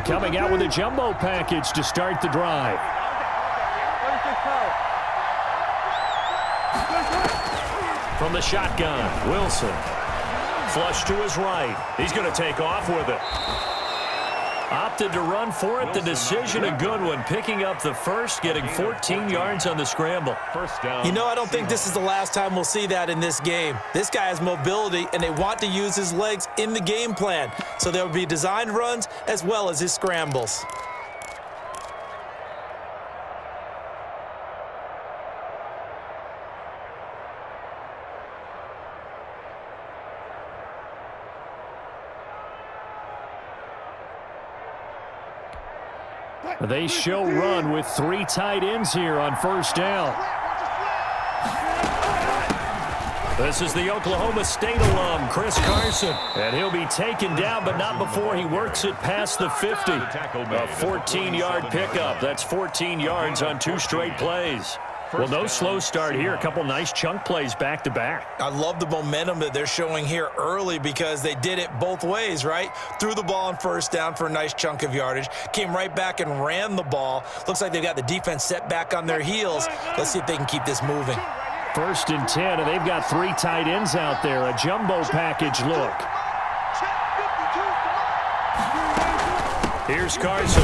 coming out with a jumbo package to start the drive. From the shotgun, Wilson. Flush to his right. He's going to take off with it. Opted to run for it. The decision a good one. Picking up the first, getting 14 yards on the scramble. First down. You know, I don't think this is the last time we'll see that in this game. This guy has mobility, and they want to use his legs in the game plan. So there will be designed runs as well as his scrambles. They show run with 3 tight ends here on first down. This is the Oklahoma State alum, Chris Carson. And he'll be taken down, but not before he works it past the 50. A 14-yard pickup. That's 14 yards on 2 straight plays. Well, no slow start here. A couple nice chunk plays back-to-back. I love the momentum that they're showing here early because they did it both ways, right? Threw the ball on first down for a nice chunk of yardage. Came right back and ran the ball. Looks like they've got the defense set back on their heels. Let's see if they can keep this moving. 1st and 10, and they've got 3 tight ends out there. A jumbo package look. Here's Carson.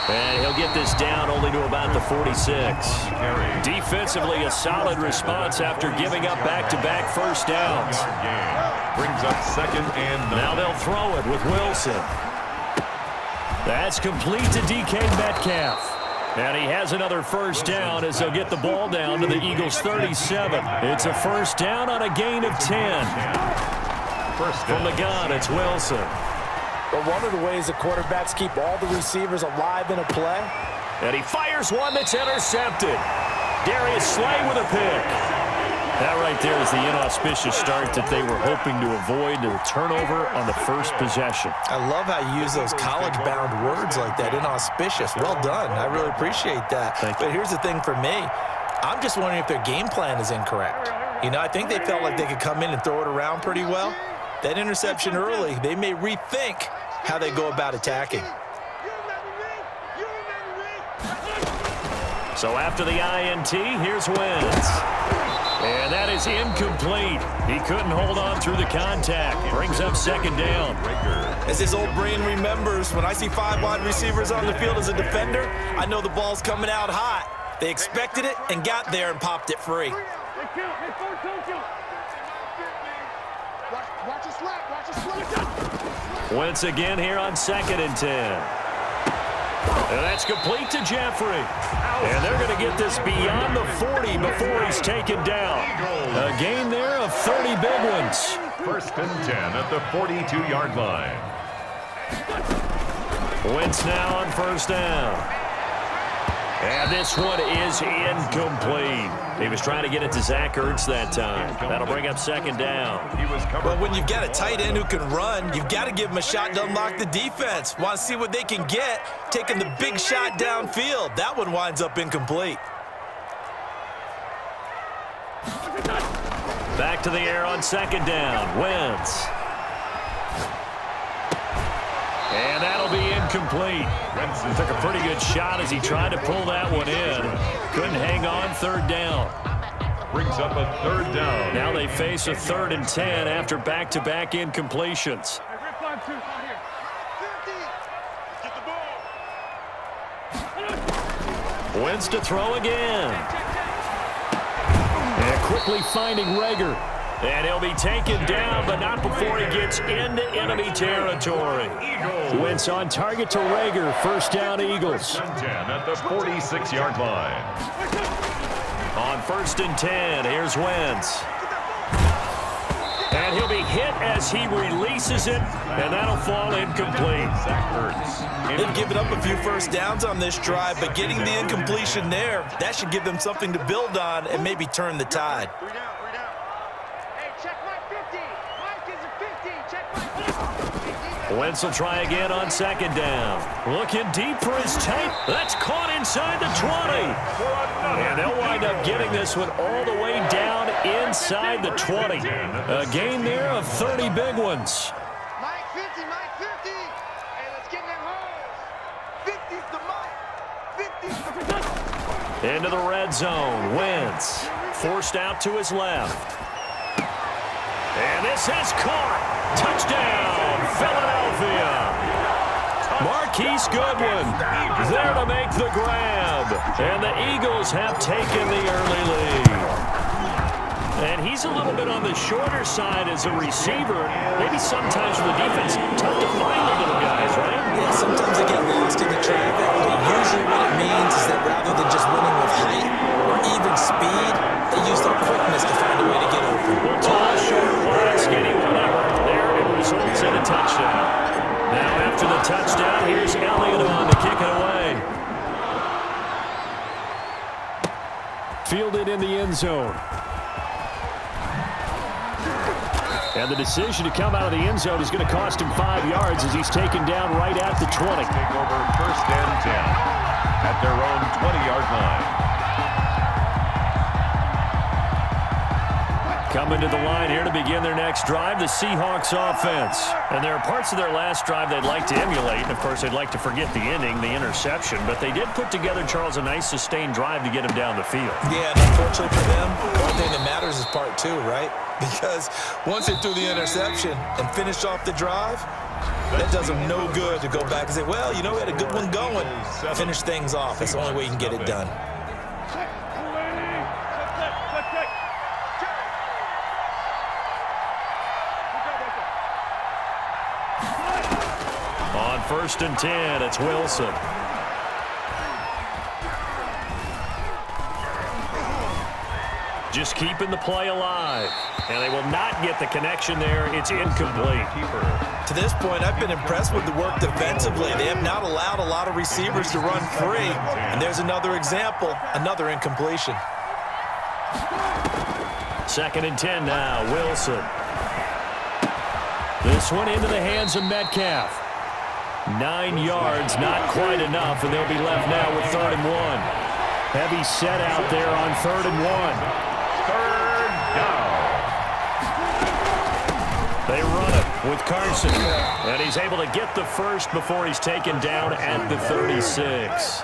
And he'll get this down only to about the 46. Defensively, a solid response after giving up back-to-back first downs. Brings up 2nd and 9. Now they'll throw it with Wilson. That's complete to DK Metcalf. And he has another first down as they'll get the ball down to the Eagles' 37. It's a first down on a gain of 10. From the gun, it's Wilson. But one of the ways the quarterbacks keep all the receivers alive in a play. And he fires one that's intercepted. Darius Slay with a pick. That right there is the inauspicious start that they were hoping to avoid, the turnover on the first possession. I love how you use those college-bound words like that, inauspicious. Well done. I really appreciate that. But here's the thing for me. I'm just wondering if their game plan is incorrect. You know, I think they felt like they could come in and throw it around pretty well. That interception early, they may rethink how they go about attacking. So after the INT, here's Wentz. And that is incomplete. He couldn't hold on through the contact. Brings up 2nd down. As his old brain remembers, when I see 5 wide receivers on the field as a defender, I know the ball's coming out hot. They expected it and got there and popped it free. Wentz again here on 2nd and 10. And that's complete to Jeffrey. And they're going to get this beyond the 40 before he's taken down. A gain there of 30 big ones. 1st and 10 at the 42-yard line. Wentz now on first down. And this one is incomplete. He was trying to get it to Zach Ertz that time. That'll bring up 2nd down. Well, when you've got a tight end who can run, you've got to give him a shot to unlock the defense. Want to see what they can get, taking the big shot downfield. That one winds up incomplete. Back to the air on 2nd down. Wentz. And that'll be incomplete. Took a pretty good shot as he tried to pull that one in. Couldn't hang on 3rd down. Brings up a 3rd down. Now they face a 3rd and 10 after back-to-back incompletions. Wentz to throw again. And quickly finding Rager. And he'll be taken down, but not before he gets into enemy territory. Wentz on target to Rager. First down, Eagles. 10 at the 46-yard line. On 1st and 10, here's Wentz. And he'll be hit as he releases it, and that'll fall incomplete. They've given up a few first downs on this drive, but getting the incompletion there, that should give them something to build on and maybe turn the tide. Wentz will try again on 2nd down. Looking deep for his tight. That's caught inside the 20. And they'll wind up getting this one all the way down inside the 20. A gain there of 30 big ones. Into the red zone. Wentz forced out to his left. And this is caught. Touchdown, Philadelphia. Marquise Goodwin there to make the grab. And the Eagles have taken the early lead. And he's a little bit on the shorter side as a receiver. Maybe sometimes for the defense, tough to find the little guys, right? Yeah, sometimes they get lost in the traffic, but usually what it means is that rather than just winning with height or even speed, they use their quickness to find a way to get open. Well, tall, short, wide, skinny, whatever. There it results in a touchdown. Now after the touchdown, here's Elliott on to kick it away. Fielded in the end zone. And the decision to come out of the end zone is going to cost him 5 yards as he's taken down right at the 20. Take over first and 10 at their own 20-yard line. Coming to the line here to begin their next drive, the Seahawks offense. And there are parts of their last drive they'd like to emulate. And, of course, they'd like to forget the ending, the interception. But they did put together, Charles, a nice sustained drive to get him down the field. Yeah, and unfortunately for them, the only thing that matters is part 2, right? Because once they threw the interception and finished off the drive, that does them no good to go back and say, well, you know, we had a good one going. Finish things off. That's the only way you can get it done. On first and 10, it's Wilson. Just keeping the play alive. And they will not get the connection there. It's incomplete. To this point, I've been impressed with the work defensively. They have not allowed a lot of receivers to run free. And there's another example, another incompletion. Second and 10 now, Wilson. This one into the hands of Metcalf. 9 yards, not quite enough, and they'll be left now with 3rd and 1. Heavy set out there on 3rd and 1. Third down. They run it with Carson, and he's able to get the first before he's taken down at the 36.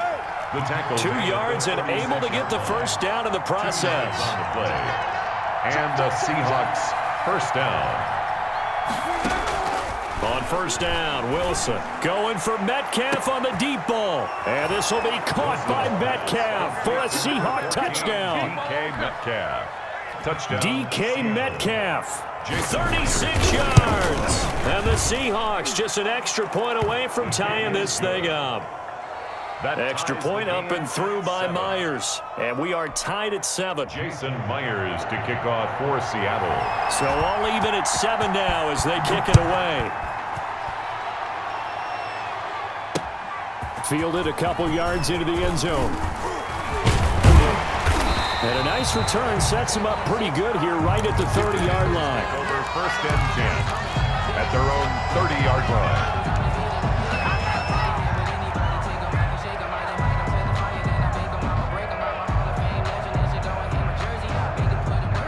The tackle 2 yards and able to get the first down in the process. on the play. And the Seahawks first down. On first down, Wilson going for Metcalf on the deep ball. And this will be caught by Metcalf for a Seahawk touchdown. DK Metcalf. Touchdown. DK Metcalf, 36 yards. And the Seahawks just an extra point away from tying this thing up. That Extra point up and through by Myers. And we are tied at 7. Jason Myers to kick off for Seattle. So all even at 7 now as they kick it away. Fielded a couple yards into the end zone. And a nice return sets him up pretty good here right at the 30-yard line. Over first and 10 at their own 30-yard line.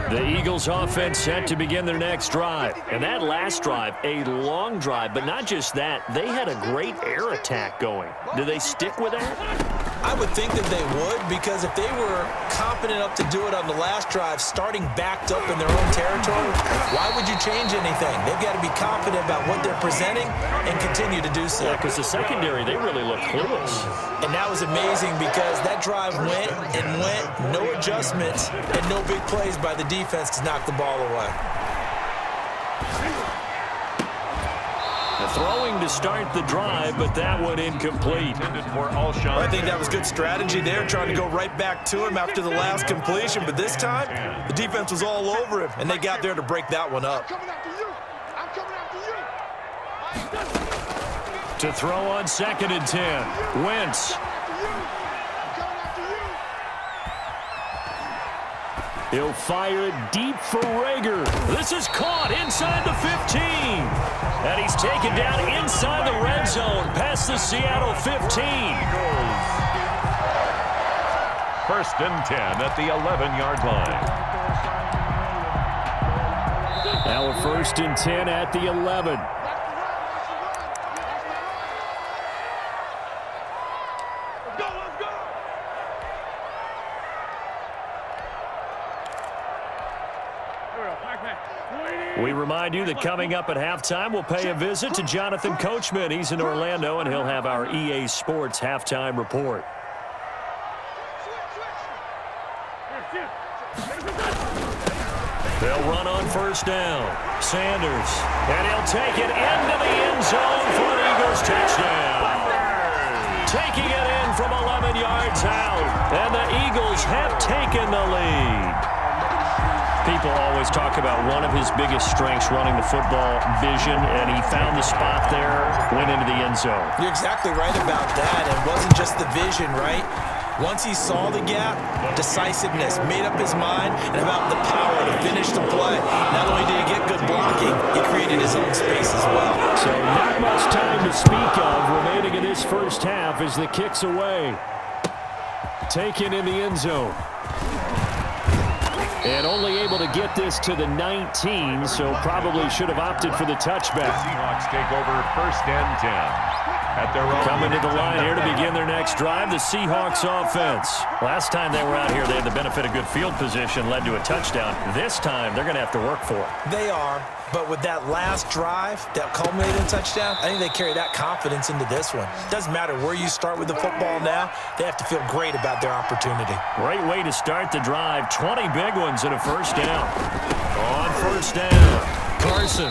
The Eagles offense set to begin their next drive. And that last drive, a long drive, but not just that, they had a great air attack going. Do they stick with that? I would think that they would, because if they were confident enough to do it on the last drive, starting backed up in their own territory, why would you change anything? They've got to be confident about what they're presenting and continue to do so. Yeah, because the secondary, they really look clueless. And that was amazing because that drive went and went, no adjustments, and no big plays by the defense to knock the ball away. Throwing to start the drive, but that one incomplete. I think that was good strategy there, trying to go right back to him after the last completion. But this time, the defense was all over him, and they got there to break that one up. To throw on 2nd and 10. Wentz. He'll fire it deep for Rager. This is caught inside the 15. And he's taken down inside the red zone past the Seattle 15. First and 10 at the 11-yard line. Now a first and 10 at the 11. We remind you that coming up at halftime, we'll pay a visit to Jonathan Coachman. He's in Orlando, and he'll have our EA Sports halftime report. They'll run on first down. Sanders, and he'll take it into the end zone for an Eagles touchdown. Taking it in from 11 yards out, and the Eagles have taken the lead. People always talk about one of his biggest strengths running the football, vision, and he found the spot there, went into the end zone. You're exactly right about that. It wasn't just the vision, right? Once he saw the gap, decisiveness, made up his mind, and about the power to finish the play. Not only did he get good blocking, he created his own space as well. So not much time to speak of remaining in this first half as the kick's away. Taken in the end zone. And only able to get this to the 19, so probably should have opted for the touchback. The Seahawks take over first and 10. At their own coming to the line here to begin their next drive, the Seahawks offense. Last time they were out here, they had the benefit of good field position, led to a touchdown. This time, they're going to have to work for it. They are, but with that last drive that culminated in touchdown, I think they carry that confidence into this one. Doesn't matter where you start with the football now, they have to feel great about their opportunity. Great way to start the drive. 20 big ones and a first down. On first down, Carson.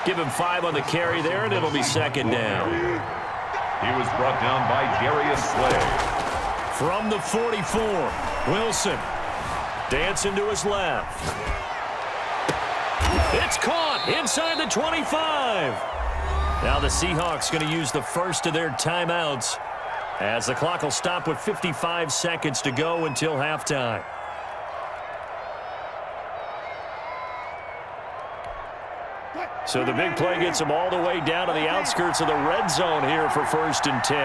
Give him 5 on the carry there, and it'll be second down. He was brought down by Darius Slay. From the 44, Wilson dancing to his left. It's caught inside the 25. Now the Seahawks going to use the first of their timeouts as the clock will stop with 55 seconds to go until halftime. So the big play gets them all the way down to the outskirts of the red zone here for first and 10.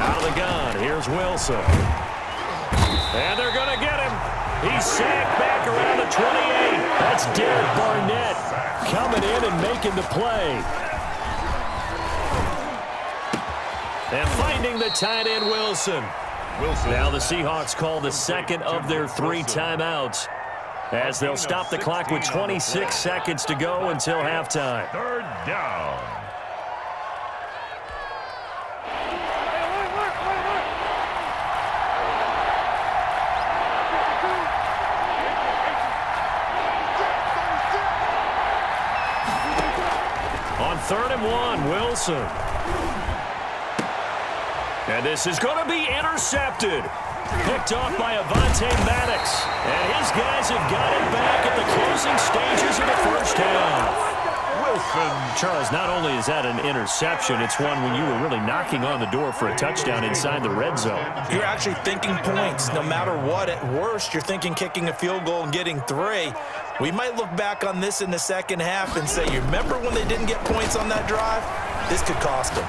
Out of the gun, here's Wilson. And they're going to get him. He's sacked back around the 28. That's Derek Barnett coming in and making the play. And finding the tight end, Wilson. Now the Seahawks call the second of their 3 timeouts as they'll stop the clock with 26 seconds to go until halftime. Third down. On 3rd and 1, Wilson. And this is going to be intercepted. Picked off by Avonte Maddox. And his guys have got it back at the closing stages of the first half. Wilson. Charles, not only is that an interception, it's one when you were really knocking on the door for a touchdown inside the red zone. You're actually thinking points. No matter what, at worst, you're thinking kicking a field goal and getting 3. We might look back on this in the second half and say, you remember when they didn't get points on that drive? This could cost them.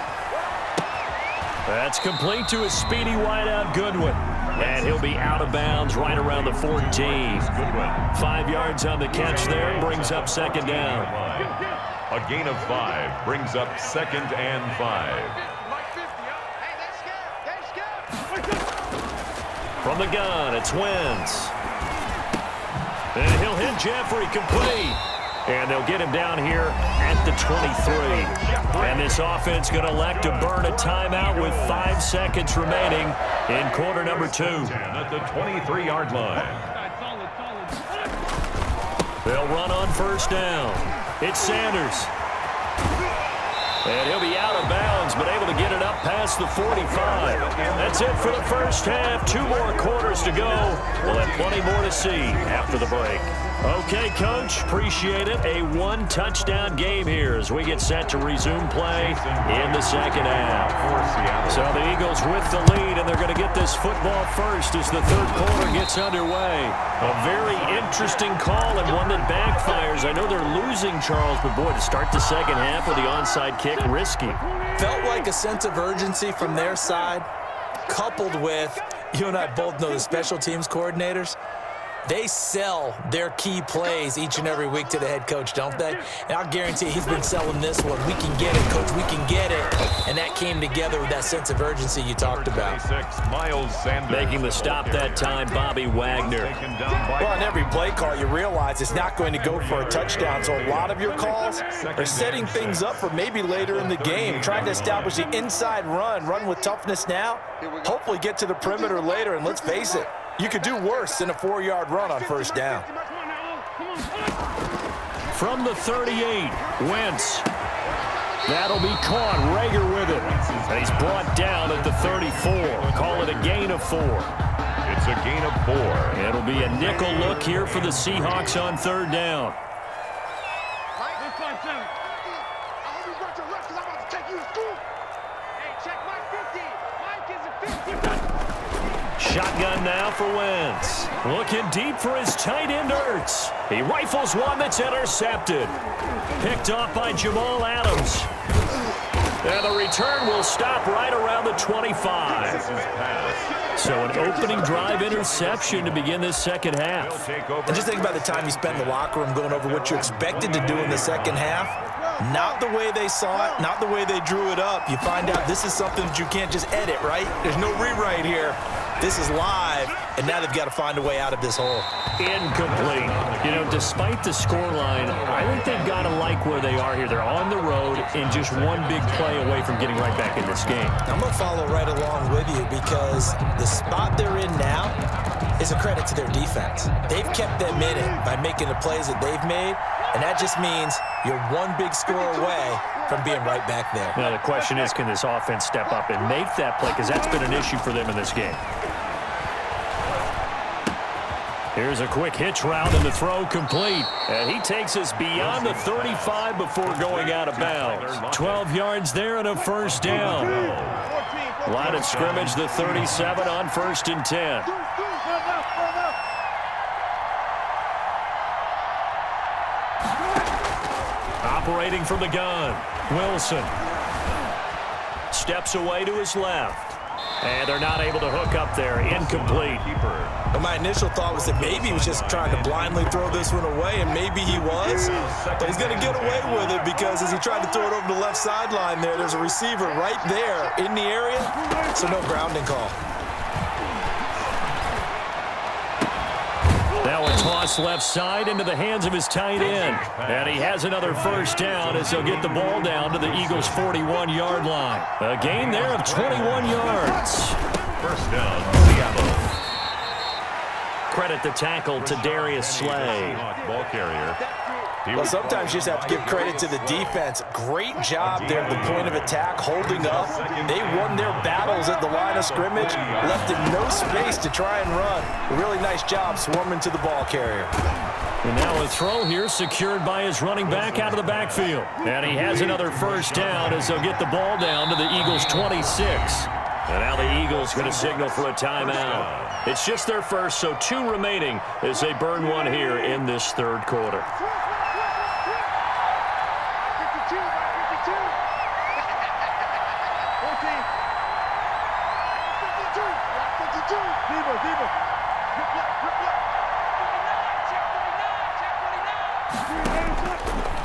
That's complete to a speedy wideout, Goodwin. And he'll be out of bounds right around the 14. 5 yards on the catch there, brings up second down. A gain of 5 brings up second and 5. From the gun, it's Wentz. And he'll hit Jeffrey complete. And they'll get him down here at the 23. And this offense going to elect to burn a timeout with 5 seconds remaining in quarter number 2. At the 23-yard line. They'll run on first down. It's Sanders. And he'll be out of bounds, but able to get it up past the 45. That's it for the first half. 2 more quarters to go. We'll have plenty more to see after the break. Okay, Coach, appreciate it. A 1-touchdown game here as we get set to resume play in the second half. So the Eagles with the lead, and they're going to get this football first as the third quarter gets underway. A very interesting call and one that backfires. I know they're losing, Charles, but boy, to start the second half with the onside kick, risky. Felt like a sense of urgency from their side, coupled with, you and I both know the special teams coordinators. They sell their key plays each and every week to the head coach, don't they? And I'll guarantee he's been selling this one. We can get it, Coach. We can get it. And that came together with that sense of urgency you talked about. Miles Sanders. Making the stop that time, Bobby Wagner. Well, on every play call, you realize it's not going to go for a touchdown. So a lot of your calls are setting things up for maybe later in the game, trying to establish the inside run with toughness now, hopefully get to the perimeter later. And let's face it, you could do worse than a 4-yard run on first down. From the 38, Wentz. That'll be caught. Rager with it. And he's brought down at the 34. Call it a gain of 4. It's a gain of 4. It'll be a nickel look here for the Seahawks on third down. Shotgun now for Wentz. Looking deep for his tight end, Ertz. He rifles one that's intercepted. Picked off by Jamal Adams. And the return will stop right around the 25. So an opening drive interception to begin this second half. And just think about the time you spent in the locker room going over what you expected to do in the second half. Not the way they saw it, not the way they drew it up. You find out this is something that you can't just edit, right? There's no rewrite here. This is live, and now they've got to find a way out of this hole. Incomplete. You know, despite the scoreline, I think they've got to like where they are here. They're on the road and just one big play away from getting right back in this game. I'm going to follow right along with you because the spot they're in now is a credit to their defense. They've kept them in it by making the plays that they've made, and that just means you're one big score away from being right back there. Now, the question is, can this offense step up and make that play? Because that's been an issue for them in this game. Here's a quick hitch route, and the throw complete. And he takes us beyond the 35 before going out of bounds. 12 yards there and a first down. Line of scrimmage, the 37 on 1st and 10. Operating from the gun, Wilson. Steps away to his left. And they're not able to hook up there. Incomplete. Well, my initial thought was that maybe he was just trying to blindly throw this one away, and maybe he was. But he's going to get away with it because as he tried to throw it over the left sideline there's a receiver right there in the area, so no grounding call. Now a toss left side into the hands of his tight end. And he has another first down as he'll get the ball down to the Eagles' 41-yard line. A gain there of 21 yards. First down, Seattle. Credit the tackle to Darius Slay. Ball carrier. Well, sometimes you just have to give credit to the defense. Great job there at the point of attack, holding up. They won their battles at the line of scrimmage, left in no space to try and run. A really nice job swarming to the ball carrier. And now a throw here secured by his running back out of the backfield. And he has another first down as they'll get the ball down to the Eagles' 26. And now the Eagles going to signal for a timeout. It's just their first, so 2 remaining as they burn one here in this third quarter.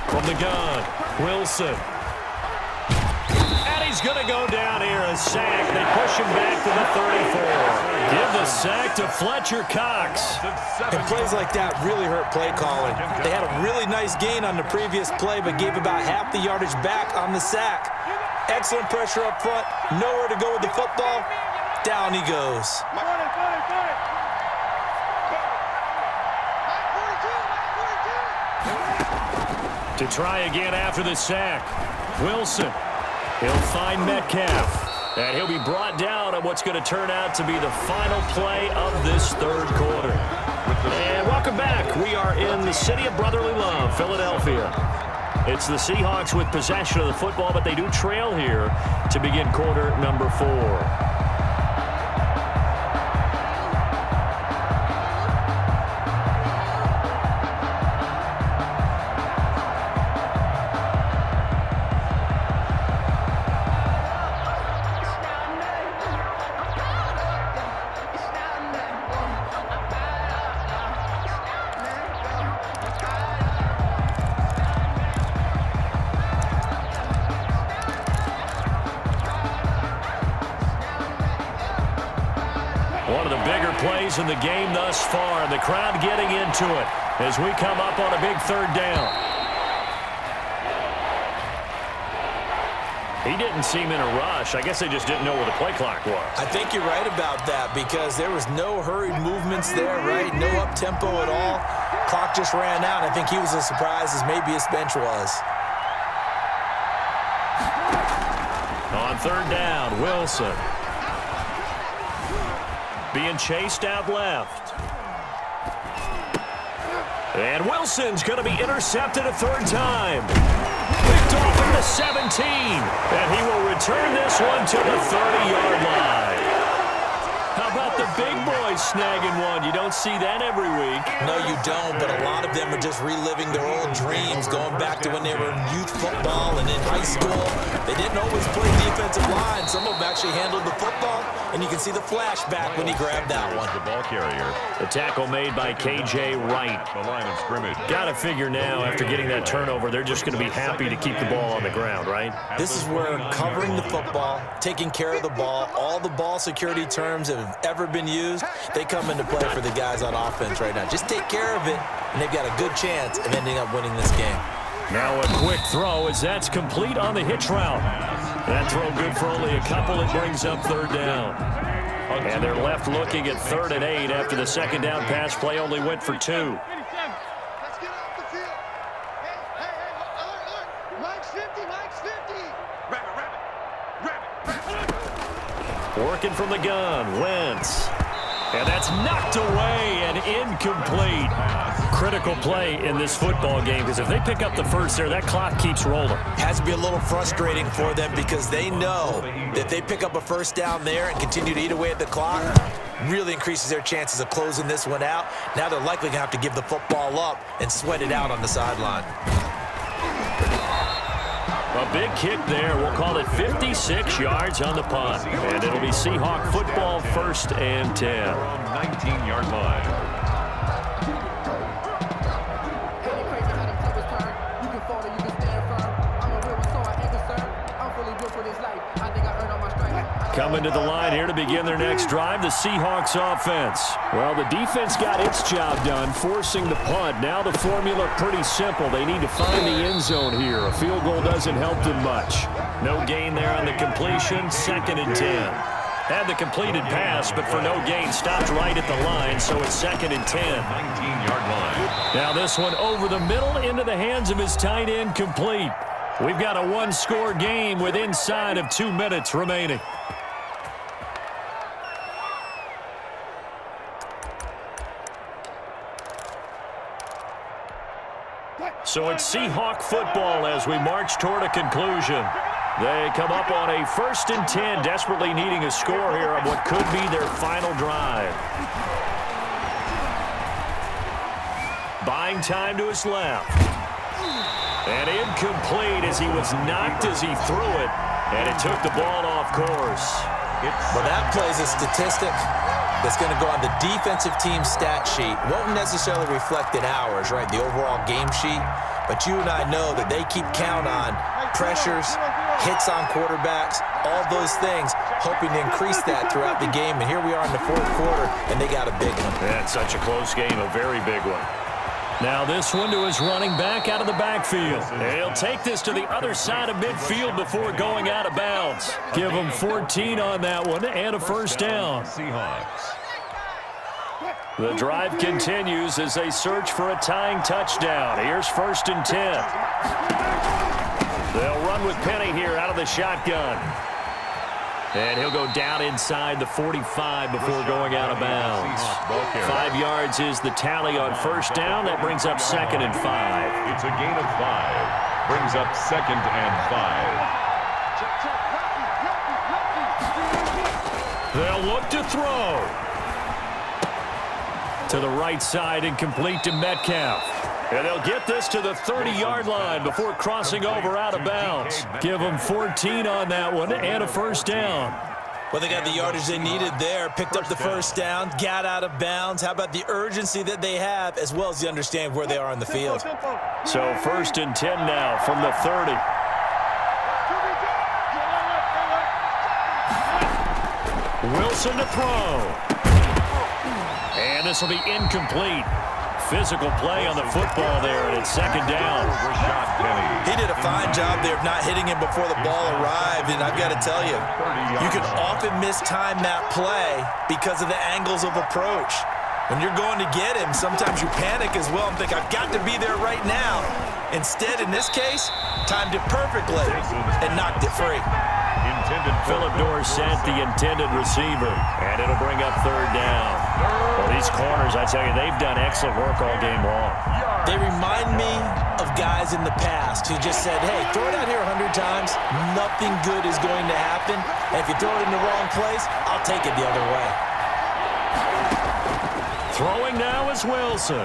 From the gun, Wilson. And he's going to go down here, a sack. They push him back to the 34. Give the sack to Fletcher Cox. And plays like that really hurt play calling. They had a really nice gain on the previous play, but gave about half the yardage back on the sack. Excellent pressure up front. Nowhere to go with the football. Down he goes. To try again after the sack. Wilson. He'll find Metcalf. And he'll be brought down on what's going to turn out to be the final play of this third quarter. And welcome back. We are in the city of brotherly love, Philadelphia. It's the Seahawks with possession of the football, but they do trail here to begin quarter number 4. bigger plays in the game thus far, and the crowd getting into it as we come up on a big third down. He didn't seem in a rush. I guess they just didn't know where the play clock was. I think you're right about that because there was no hurried movements there, right? No up-tempo at all. Clock just ran out. I think he was as surprised as maybe his bench was. On third down, Wilson. Being chased out left. And Wilson's going to be intercepted a third time. Picked off at the 17. And he will return this one to the 30-yard line. How about the big boys snagging one? You don't see that every week. No, you don't, but a lot of them are just reliving their old dreams, going back to when they were in youth football and in high school. They didn't always play defensive line. Some of them actually handled the football, and you can see the flashback when he grabbed that one. The ball carrier. The tackle made by K.J. Wright. The line of scrimmage. Got to figure now, after getting that turnover, they're just going to be happy to keep the ball on the ground, right? This is where covering the football, taking care of the ball, all the ball security terms have ever been used, they come into play for the guys on offense right now. Just take care of it, and they've got a good chance of ending up winning this game. Now a quick throw as that's complete on the hitch route. That throw good for only a couple. It brings up third down. And they're left looking at 3rd and 8 after the second down pass play only went for 2. Working from the gun, Wentz. And that's knocked away and incomplete. Critical play in this football game because if they pick up the first there, that clock keeps rolling. Has to be a little frustrating for them because they know that if they pick up a first down there and continue to eat away at the clock, really increases their chances of closing this one out. Now they're likely going to have to give the football up and sweat it out on the sideline. A big kick there. We'll call it 56 yards on the punt. And it'll be Seahawk football 1st and 10. 19-yard line. Coming to the line here to begin their next drive, the Seahawks offense. Well, the defense got its job done, forcing the punt. Now the formula pretty simple. They need to find the end zone here. A field goal doesn't help them much. No gain there on the completion, 2nd and 10. Had the completed pass, but for no gain, stopped right at the line, so it's 2nd and 10. 19-yard line. Now this one over the middle into the hands of his tight end, complete. We've got a one-score game with inside of 2 minutes remaining. So it's Seahawk football as we march toward a conclusion. They come up on a 1st and 10, desperately needing a score here on what could be their final drive. Buying time to his left. And incomplete as he was knocked as he threw it, and it took the ball off course. Well, that plays a statistic that's going to go on the defensive team stat sheet. Won't necessarily reflect in ours, right, the overall game sheet. But you and I know that they keep count on pressures, hits on quarterbacks, all those things, hoping to increase that throughout the game. And here we are in the 4th quarter, and they got a big one. That's such a close game, a very big one. Now this one to his running back out of the backfield. He'll take this to the other side of midfield before going out of bounds. Give him 14 on that one and a first down. Seahawks. The drive continues as they search for a tying touchdown. Here's 1st and 10. They'll run with Penny here out of the shotgun. And he'll go down inside the 45 before going out of bounds. 5 yards is the tally on first down. That brings up 2nd and 5. It's a gain of 5. Brings up 2nd and 5. They'll look to throw. To the right side and complete to Metcalf. And they'll get this to the 30-yard line before crossing over out of bounds. Give them 14 on that one and a first down. Well, they got the yardage they needed there, picked up the first down, got out of bounds. How about the urgency that they have, as well as the understanding where they are on the field? So 1st and 10 now from the 30. Wilson to throw. And this will be incomplete. Physical play on the football there, and it's second down. He did a fine job there of not hitting him before the ball arrived, and I've got to tell you, you can often mistime that play because of the angles of approach. When you're going to get him, sometimes you panic as well and think, I've got to be there right now. Instead, in this case, timed it perfectly and knocked it free. Phillip Dorsett, the intended receiver, and it'll bring up third down. Well, these corners, I tell you, they've done excellent work all game long. They remind me of guys in the past who just said, hey, throw it out here 100 times, nothing good is going to happen, and if you throw it in the wrong place, I'll take it the other way. Throwing now is Wilson.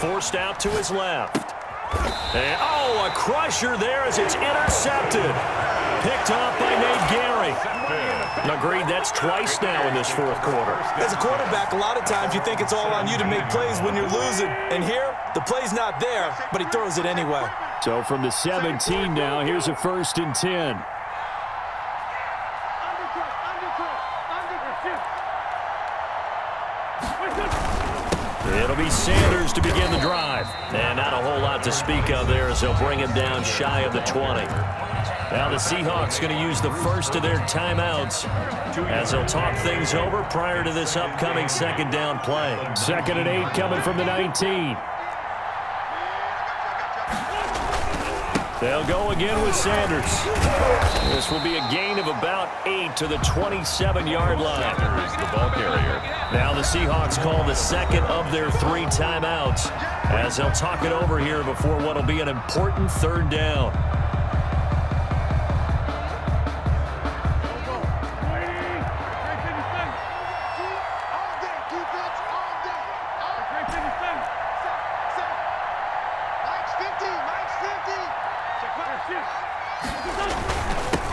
Forced out to his left. And, oh, a crusher there as it's intercepted. Picked off by Nate Gary. Agreed, that's twice now in this fourth quarter. As a quarterback, a lot of times you think it's all on you to make plays when you're losing. And here, the play's not there, but he throws it anyway. So from the 17 now, here's a 1st and 10. It'll be Sanders to begin the drive. And not a whole lot to speak of there as they'll bring him down shy of the 20. Now the Seahawks going to use the first of their timeouts as they'll talk things over prior to this upcoming second down play. 2nd and 8 coming from the 19. They'll go again with Sanders. This will be a gain of about 8 to the 27-yard line. Sanders, the ball carrier. Now the Seahawks call the second of their 3 timeouts as they'll talk it over here before what will be an important third down.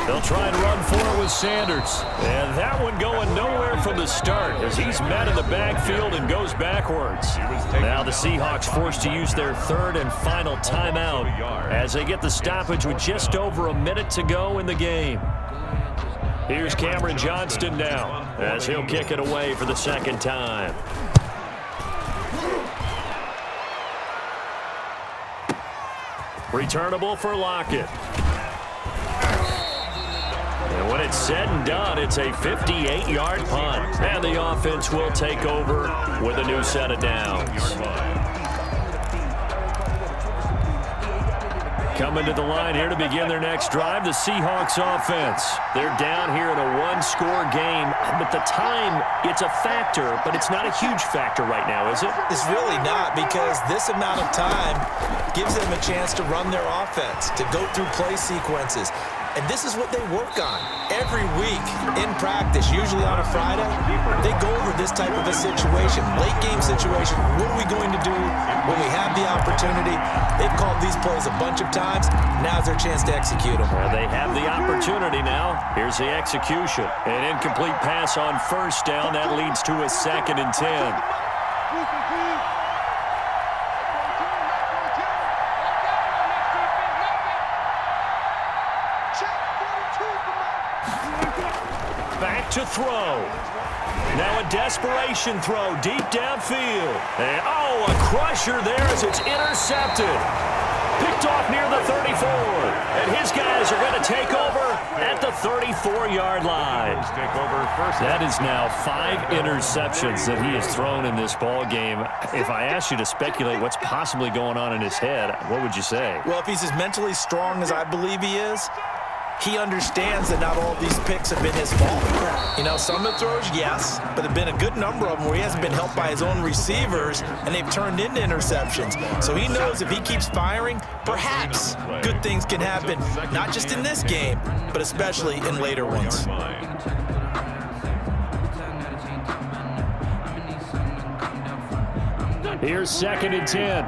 They'll try and run for it with Sanders. And that one going nowhere from the start as he's met in the backfield and goes backwards. Now the Seahawks forced to use their 3rd and final timeout as they get the stoppage with just over a minute to go in the game. Here's Cameron Johnston now as he'll kick it away for the 2nd time. Returnable for Lockett. And when it's said and done, it's a 58-yard punt. And the offense will take over with a new set of downs. Coming to the line here to begin their next drive, the Seahawks offense. They're down here in a 1-score game, but the time, it's a factor, but it's not a huge factor right now, is it? It's really not, because this amount of time gives them a chance to run their offense, to go through play sequences. And this is what they work on every week in practice, usually on a Friday. They go over this type of a situation, late game situation. What are we going to do when we have the opportunity? They've called these plays a bunch of times. Now's their chance to execute them. Well, they have the opportunity now. Here's the execution. An incomplete pass on 1st down. That leads to a 2nd and 10. Back to throw. Now a desperation throw deep downfield. And, oh, a crusher there as it's intercepted. Picked off near the 34. And his guys are going to take over at the 34-yard line. That is now 5 interceptions that he has thrown in this ball game. If I asked you to speculate what's possibly going on in his head, what would you say? Well, if he's as mentally strong as I believe he is, he understands that not all of these picks have been his fault. You know, some of the throws, yes, but there have been a good number of them where he hasn't been helped by his own receivers, and they've turned into interceptions. So he knows if he keeps firing, perhaps good things can happen, not just in this game, but especially in later ones. Here's 2nd and 10.